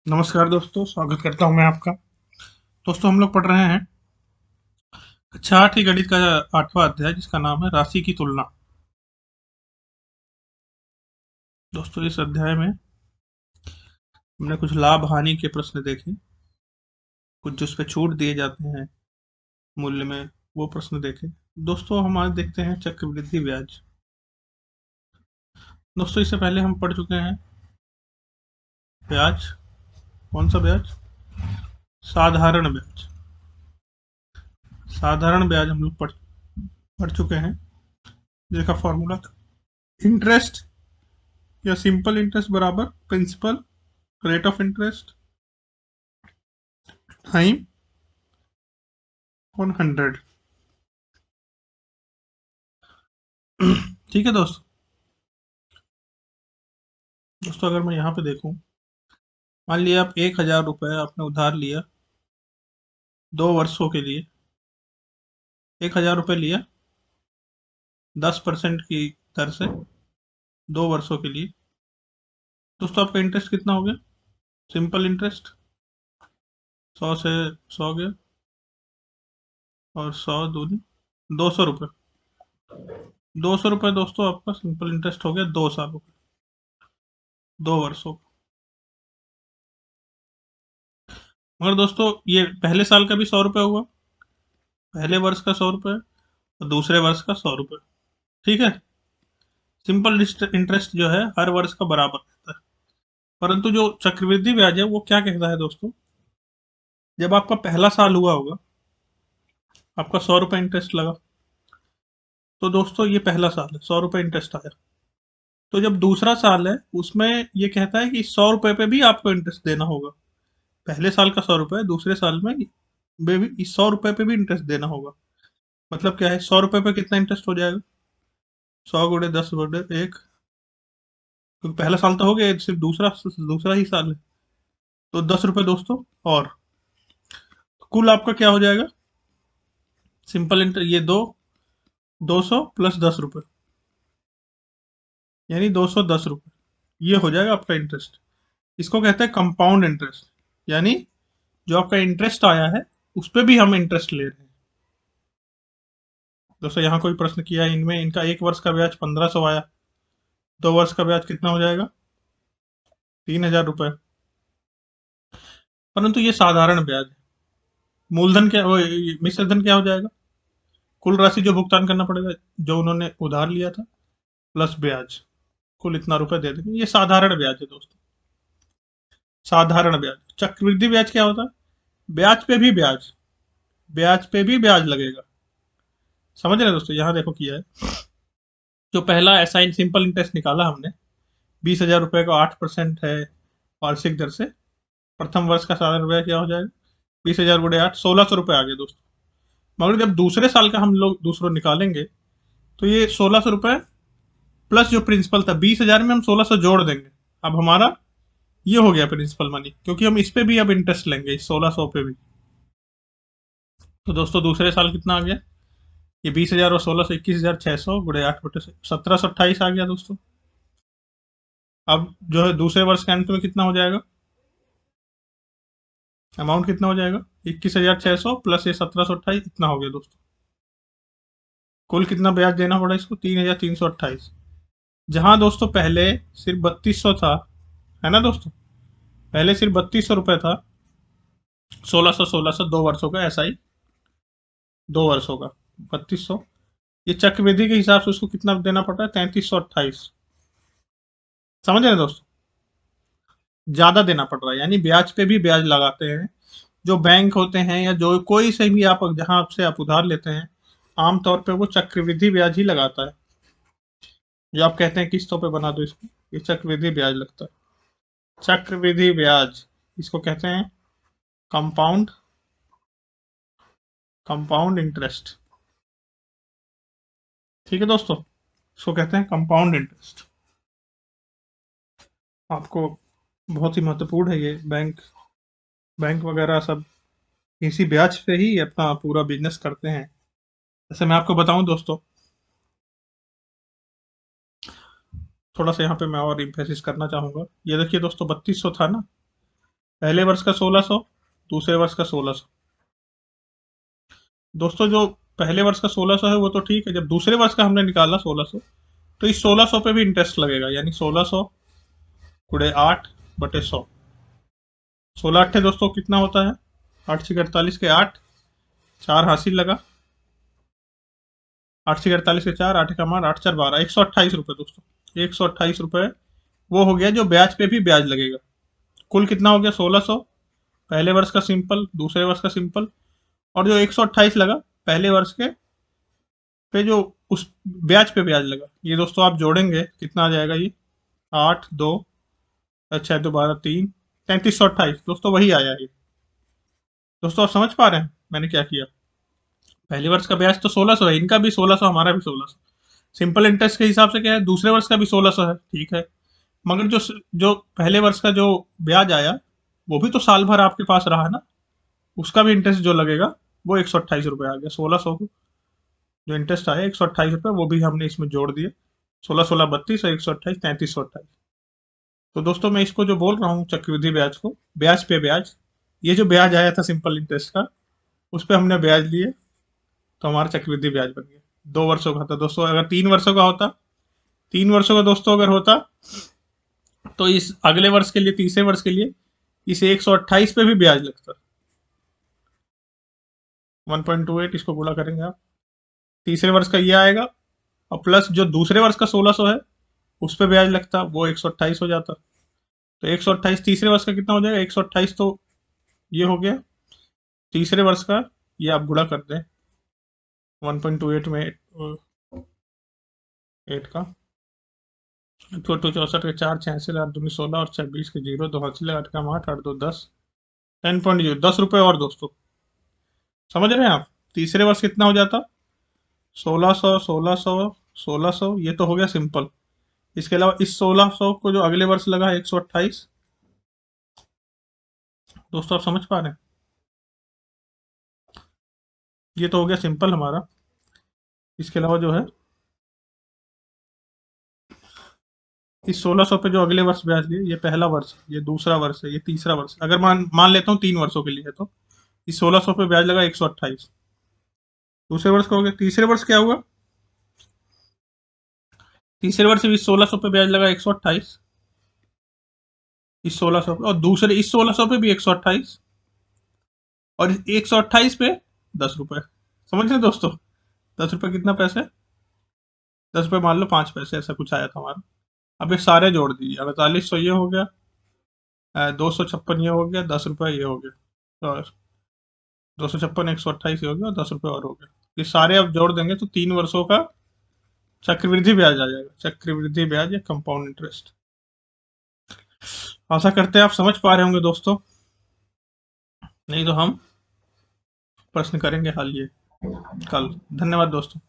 नमस्कार दोस्तों, स्वागत करता हूं मैं आपका। दोस्तों, हम लोग पढ़ रहे हैं कक्षा 8 गणित का 8वां अध्याय, जिसका नाम है राशि की तुलना। दोस्तों, इस अध्याय में हमने कुछ लाभ हानि के प्रश्न देखे, कुछ जिस पे छूट दिए जाते हैं मूल्य में, वो प्रश्न देखे। दोस्तों, हम आज देखते हैं चक्रवृद्धि ब्याज। दोस्तों, इससे पहले हम पढ़ चुके हैं ब्याज। कौन सा ब्याज? साधारण ब्याज। साधारण ब्याज हम लोग पढ़ चुके हैं, जिसका फॉर्मूला था इंटरेस्ट या सिंपल इंटरेस्ट बराबर principal rate of interest time on 100। ठीक है दोस्तों। दोस्तों, अगर मैं यहाँ पे देखूं, मान लिया आप 1,000 रुपये आपने उधार लिया 2 वर्षों के लिए। 1,000 रुपये लिया 10% की दर से 2 वर्षों के लिए। दोस्तों, आपका इंटरेस्ट कितना हो गया? सिंपल इंटरेस्ट 100 से 100 गया, और 100 दूनी 200 रुपये। 200 रुपये दोस्तों, आपका सिंपल इंटरेस्ट हो गया 2 सालों का, 2 वर्षों का। मगर दोस्तों, ये पहले साल का भी 100 रुपये हुआ, पहले वर्ष का 100 रुपये और दूसरे वर्ष का 100 रुपये। ठीक है। सिंपल इंटरेस्ट जो है हर वर्ष का बराबर रहता है। परंतु जो चक्रवृद्धि ब्याज है वो क्या कहता है दोस्तों? जब आपका पहला साल हुआ होगा, आपका 100 रुपये इंटरेस्ट लगा, तो दोस्तों ये पहला साल है, 100 रुपये इंटरेस्ट आया। तो जब दूसरा साल है, उसमें ये कहता है कि 100 रुपये पे भी आपको इंटरेस्ट देना होगा। पहले साल का 100 रुपये, दूसरे साल में भी इस 100 रुपये पे भी इंटरेस्ट देना होगा। मतलब क्या है, 100 रुपये पे कितना इंटरेस्ट हो जाएगा? 100 × 10 × 1, क्योंकि पहला साल तो हो गया, सिर्फ दूसरा दूसरा ही साल है। तो 10 रुपये दोस्तों। और कुल आपका क्या हो जाएगा? सिंपल इंटरेस्ट ये 200 प्लस 10 रुपये, यानी 210 रुपये। ये हो जाएगा आपका इंटरेस्ट। इसको कहते हैं कंपाउंड इंटरेस्ट, यानी जो आपका इंटरेस्ट आया है उस पर भी हम इंटरेस्ट ले रहे हैं। दोस्तों, यहाँ कोई प्रश्न किया है, इनमें इनका 1 वर्ष का ब्याज 1500 आया, 2 वर्ष का ब्याज कितना हो जाएगा? 3,000 रुपये। परंतु ये साधारण ब्याज है। मूलधन क्या, मिश्र धन क्या हो जाएगा? कुल राशि जो भुगतान करना पड़ेगा, जो उन्होंने उधार लिया था, प्लस ब्याज, कुल इतना रुपए दे देंगे। ये साधारण ब्याज है दोस्तों, साधारण ब्याज। चक्रवृद्धि ब्याज क्या होता है? ब्याज पे भी ब्याज, ब्याज पे भी ब्याज लगेगा। समझ रहे हैं दोस्तों? यहाँ देखो किया है, जो पहला असाइन सिंपल इंटरेस्ट निकाला हमने, 20,000 रुपये का 8% है वार्षिक दर से। प्रथम वर्ष का साधारण ब्याज क्या हो जाएगा? 20,000 गुणे 8, 1,600 रुपये आ गए दोस्तों। मगर जब दूसरे साल का हम लोग दूसरों निकालेंगे, तो ये 1,600 रुपये प्लस जो प्रिंसिपल था 20,000 में हम 1,600 जोड़ देंगे। अब हमारा ये हो गया प्रिंसिपल मनी, क्योंकि हम इस पे भी अब इंटरेस्ट लेंगे, इस 1,600 पे भी। तो दोस्तों, दूसरे साल कितना आ गया? ये 20,000 और 1,600, 21,600 गुणे 8 बटे 1,728 आ गया दोस्तों। अब जो है दूसरे वर्ष के अंत में कितना हो जाएगा? अमाउंट कितना हो जाएगा? 21,600 प्लस ये 1,728, इतना हो गया दोस्तों। कुल कितना ब्याज देना पड़ा इसको? 3,328। जहां दोस्तों पहले सिर्फ 3,200 था, है ना दोस्तों? पहले सिर्फ 3,200 रुपये था। 1,600 1,600 2 वर्षों का, ऐसा ही 2 वर्षों का 3,200। ये चक्रवृद्धि के हिसाब से उसको कितना देना पड़ता है? 3,328। समझ रहे हैं दोस्तों? ज्यादा देना पड़ रहा है, यानी ब्याज पे भी ब्याज लगाते हैं। जो बैंक होते हैं या जो कोई से भी आप जहां से आप उधार लेते हैं, आमतौर पे वो चक्रवृद्धि ब्याज ही लगाता है। जो आप कहते हैं किस्तों पे बना दो इसको, ये चक्रवृद्धि ब्याज लगता है। चक्रवृद्धि ब्याज, इसको कहते हैं कंपाउंड कंपाउंड इंटरेस्ट। ठीक है दोस्तों, इसको कहते हैं कंपाउंड इंटरेस्ट। आपको बहुत ही महत्वपूर्ण है ये। बैंक बैंक वगैरह सब इसी ब्याज पे ही अपना पूरा बिजनेस करते हैं। जैसे मैं आपको बताऊं दोस्तों, थोड़ा सा यहाँ पे मैं और इम्फेसिस करना चाहूंगा। ये देखिए दोस्तों, 3,200 था ना, पहले वर्ष का 1600, दूसरे वर्ष का 1600। दोस्तों जो पहले वर्ष का 1600 है वो तो ठीक है, जब दूसरे वर्ष का हमने निकाला 1600, तो इस 1600 पे भी इंटरेस्ट लगेगा, यानी 1600 गुणे 8/100। 16 दोस्तों कितना होता है? 8×48 के 8, 4 हासिल लगा, 8×48 के 4, 8 का मान 8×4 = 12, 128 रुपये दोस्तों। 128 रुपये वो हो गया जो ब्याज पे भी ब्याज लगेगा। कुल कितना हो गया? 1600 पहले वर्ष का सिंपल, दूसरे वर्ष का सिंपल, और जो 128 लगा पहले वर्ष के पे जो उस ब्याज पे ब्याज लगा, ये दोस्तों आप जोड़ेंगे कितना आ जाएगा? ये 8, 2, अच्छा 2, 12, 3, 3328 दोस्तों, वही आया ये। दोस्तों आप समझ पा रहे हैं मैंने क्या किया? पहले वर्ष का ब्याज तो 1600 है, इनका भी 1600, हमारा भी 1600। सिंपल इंटरेस्ट के हिसाब से क्या है, दूसरे वर्ष का भी 1600 है, ठीक है। मगर जो जो पहले वर्ष का जो ब्याज आया वो भी तो साल भर आपके पास रहा ना, उसका भी इंटरेस्ट जो लगेगा वो 128 रुपये आ गया। 1600 को जो इंटरेस्ट आया 128 रुपये, वो भी हमने इसमें जोड़ दिए। 16, 16, 32 और 128, 3328। तो दोस्तों मैं इसको जो बोल रहा हूँ चक्रवृद्धि ब्याज को, ब्याज पे ब्याज, ये जो ब्याज आया था सिंपल इंटरेस्ट का, उस पर हमने ब्याज लिए तो हमारा चक्रवृद्धि ब्याज बन गया। 2 वर्षों का था दोस्तों, अगर 3 वर्षों का होता, 3 वर्षों का दोस्तों अगर होता, तो इस अगले वर्ष के लिए, तीसरे वर्ष के लिए इस 128 पे भी ब्याज लगता। 1.28 इसको गुणा करेंगे आप, तीसरे वर्ष का ये आएगा, और प्लस जो दूसरे वर्ष का 1600 है उस पे ब्याज लगता, वो 128 हो जाता। तो 128 तीसरे वर्ष का कितना हो जाएगा? 128 तो ये हो गया तीसरे वर्ष का, ये आप गुणा कर दें 1.28 में 8 का, 64 के 4, 86, 8 दूनी 16 और 26 के 0, 2 हासिल, 8 का 8, 8 2 10, 10.0, 10 रुपये और दोस्तों। समझ रहे हैं आप? तीसरे वर्ष कितना हो जाता? 1600, 1600, 1600, ये तो हो गया सिंपल। इसके अलावा इस 1600 को जो अगले वर्ष लगा 128, दोस्तों आप समझ पा रहे हैं? ये तो हो गया सिंपल हमारा। इसके अलावा जो है इस 1600 पे जो अगले वर्ष ब्याज लिए, ये पहला वर्ष, ये दूसरा वर्ष है, ये तीसरा वर्ष, अगर मान मान लेता हूँ 3 वर्षों के लिए है, तो इस 1600 पे ब्याज लगा 128। दूसरे वर्ष का हो गया, तीसरे वर्ष क्या हुआ? तीसरे वर्ष भी इस 1600 पे ब्याज लगा 128, इस 1600 पे, और दूसरे इस 1600 पे भी 128, और 128 पे 10 रुपए। समझ रहे दोस्तों? 10 रुपए कितना पैसे? 10 रुपए मान लो 5 पैसे, ऐसा कुछ आया था हमारा। अब ये सारे जोड़ दीजिए, 4800 ये हो गया, 256 ये हो गया, 10 रुपए ये हो गया, और 256, 128 ये हो गया, और 10 रुपए और हो गया। ये सारे अब जोड़ देंगे तो 3 वर्षों का चक्रवृद्धि ब्याज आ जाएगा, चक्रवृद्धि ब्याज या कंपाउंड इंटरेस्ट। आशा करते हैं आप समझ पा रहे होंगे दोस्तों, नहीं तो हम प्रश्न करेंगे हल ये कल। धन्यवाद दोस्तों।